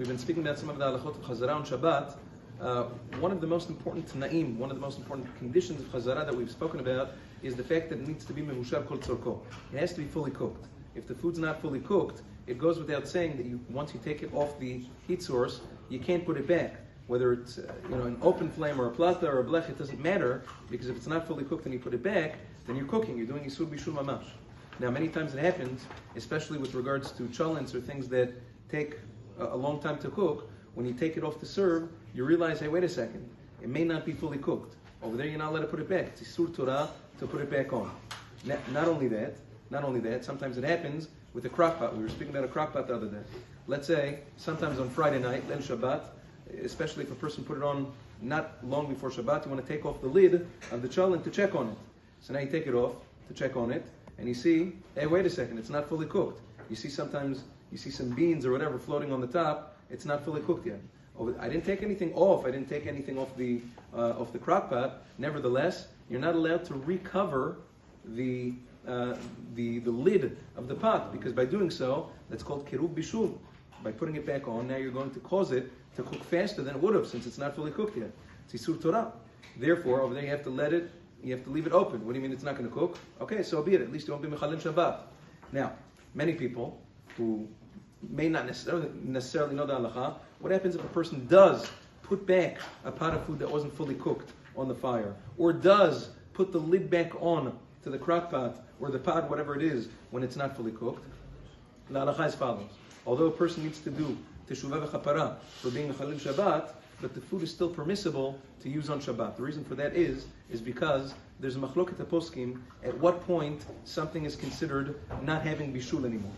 We've been speaking about some of the halachot of Chazara on Shabbat. One of the most important tanaim, one of the most important conditions of Chazara that we've spoken about is the fact that it needs to be mevushar kol tzorko. It has to be fully cooked. If the food's not fully cooked, it goes without saying that once you take it off the heat source, you can't put it back. Whether it's an open flame or a plata or a blech, it doesn't matter, because if it's not fully cooked and you put it back, then you're cooking. You're doing isur bishul mamash. Now, many times it happens, especially with regards to cholents or things that take a long time to cook. When you take it off to serve, you realize, hey, wait a second, it may not be fully cooked. Over there, you're not allowed to put it back. It's isur Torah to put it back on. Not only that, sometimes it happens with a crock pot. We were speaking about a crock pot the other day. Let's say, sometimes on Friday night, then Shabbat, especially if a person put it on not long before Shabbat, you want to take off the lid of the cholent to check on it. So now you take it off to check on it, and you see, hey, wait a second, it's not fully cooked. You see sometimes, you see some beans or whatever floating on the top, it's not fully cooked yet. I didn't take anything off off the crock pot. Nevertheless, you're not allowed to recover the lid of the pot, because by doing so, that's called kirub bishul. By putting it back on, now you're going to cause it to cook faster than it would have, since it's not fully cooked yet. It's isur Torah. Therefore, over there you have to leave it open. What do you mean it's not going to cook? Okay, so be it. At least you won't be mechalel Shabbat. Now, many people who may not necessarily know the halacha, what happens if a person does put back a pot of food that wasn't fully cooked on the fire, or does put the lid back on to the crock pot, or the pot, whatever it is, when it's not fully cooked? The halacha is as follows. Although a person needs to do teshuvah v'chapara for being mechalel Shabbat, but the food is still permissible to use on Shabbat. The reason for that is because there's a machloket poskim at what point something is considered not having bishul anymore.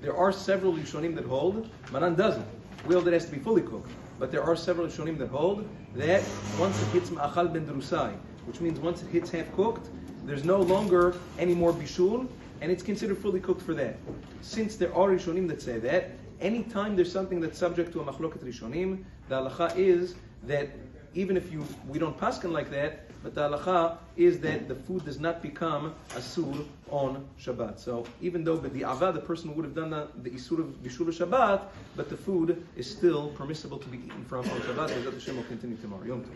There are several Rishonim that hold, Maran doesn't. We hold it has to be fully cooked. But there are several Rishonim that hold that once it hits ma'achal ben drusai, which means once it hits half cooked, there's no longer any more bishul, and it's considered fully cooked for that. Since there are Rishonim that say that, anytime there's something that's subject to a machloket Rishonim, the halacha is that even if we don't paskin like that, but the halacha is that the food does not become asur on Shabbat. So even though the ava, the person would have done the isur of bishul Shabbat, but the food is still permissible to be eaten from on Shabbat. Bezat Hashem will continue tomorrow. Yom Tov.